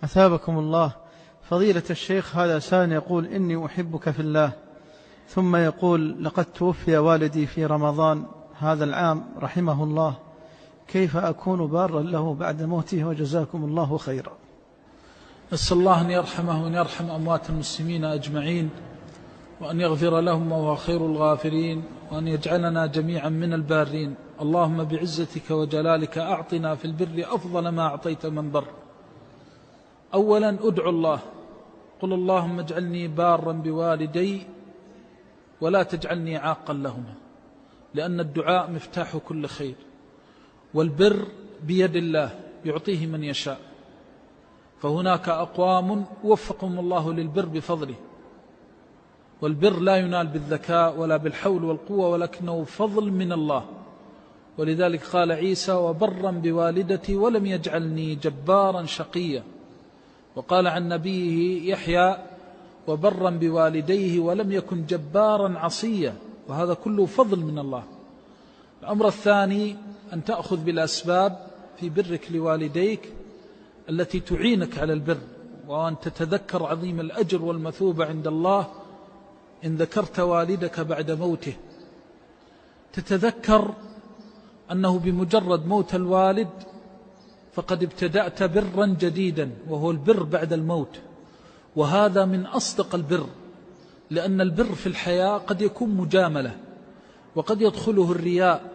أثابكم الله. فضيلة الشيخ، هذا سائل يقول: إني أحبك في الله، ثم يقول: لقد توفي والدي في رمضان هذا العام رحمه الله، كيف أكون بارا له بعد موته؟ وجزاكم الله خيرا. نسأل الله أن يرحمه وأن يرحم أموات المسلمين أجمعين، وأن يغفر لهم وهو خير الغافرين، وأن يجعلنا جميعا من البارين. اللهم بعزتك وجلالك أعطنا في البر أفضل ما أعطيت من بر. أولا أدعو الله، قل اللهم اجعلني بارا بوالدي ولا تجعلني عاقا لهما، لأن الدعاء مفتاح كل خير، والبر بيد الله يعطيه من يشاء. فهناك أقوام وفقهم الله للبر بفضله، والبر لا ينال بالذكاء ولا بالحول والقوة، ولكنه فضل من الله. ولذلك قال عيسى: وبرا بوالدتي ولم يجعلني جبارا شقيا. وقال عن نبيه يحيى: وبرا بوالديه ولم يكن جبارا عصيا. وهذا كله فضل من الله. الأمر الثاني أن تأخذ بالأسباب في برك لوالديك التي تعينك على البر، وأن تتذكر عظيم الأجر والمثوبة عند الله إن ذكرت والدك بعد موته. تتذكر أنه بمجرد موت الوالد فقد ابتدأت برا جديدا، وهو البر بعد الموت، وهذا من أصدق البر، لأن البر في الحياة قد يكون مجاملة، وقد يدخله الرياء،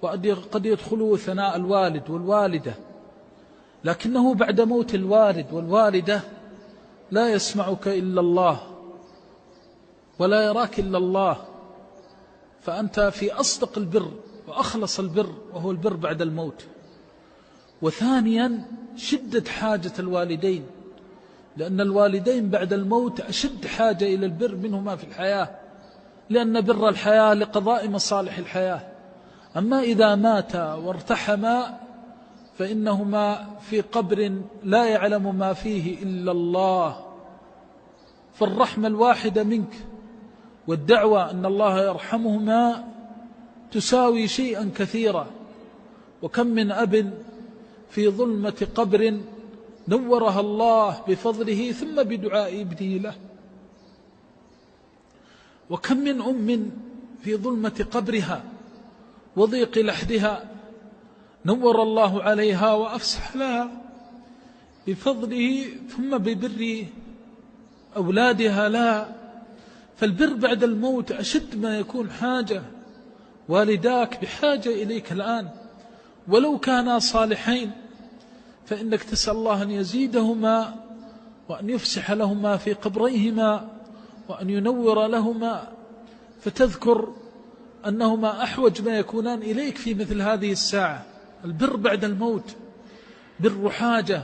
وقد يدخله ثناء الوالد والوالدة، لكنه بعد موت الوالد والوالدة لا يسمعك إلا الله ولا يراك إلا الله، فأنت في أصدق البر وأخلص البر، وهو البر بعد الموت. وثانيا شدة حاجة الوالدين، لأن الوالدين بعد الموت أشد حاجة إلى البر منهما في الحياة، لأن بر الحياة لقضاء مصالح الحياة. أما إذا مات وارتحما فإنهما في قبر لا يعلم ما فيه إلا الله، فالرحمة الواحدة منك والدعوة أن الله يرحمهما تساوي شيئا كثيرا. وكم من أب في ظلمة قبر نورها الله بفضله ثم بدعاء ابنه له، وكم من أم في ظلمة قبرها وضيق لحدها نور الله عليها وأفسح لها بفضله ثم ببر أولادها لها. فالبر بعد الموت أشد ما يكون حاجة. والداك بحاجة إليك الآن، ولو كانا صالحين فإنك تسأل الله أن يزيدهما وأن يفسح لهما في قبريهما وأن ينور لهما، فتذكر أنهما أحوج ما يكونان إليك في مثل هذه الساعة. البر بعد الموت بر حاجة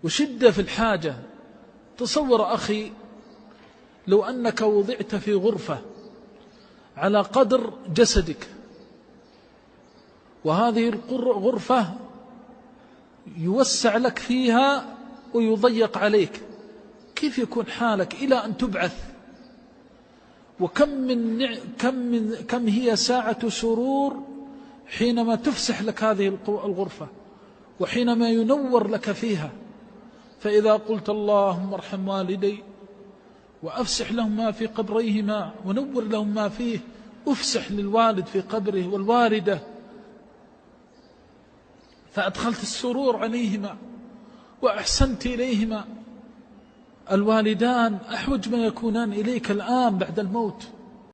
وشدة في الحاجة. تصور أخي لو أنك وضعت في غرفة على قدر جسدك، وهذه الغرفة يوسع لك فيها ويضيق عليك، كيف يكون حالك إلى أن تبعث؟ كم هي ساعة سرور حينما تفسح لك هذه الغرفة وحينما ينور لك فيها. فإذا قلت اللهم ارحم والدي وأفسح لهم ما في قبريهما ونور لهم ما فيه، أفسح للوالد في قبره والوالدة، فأدخلت السرور عليهما وأحسنت إليهما. الوالدان أحوج ما يكونان إليك الآن بعد الموت،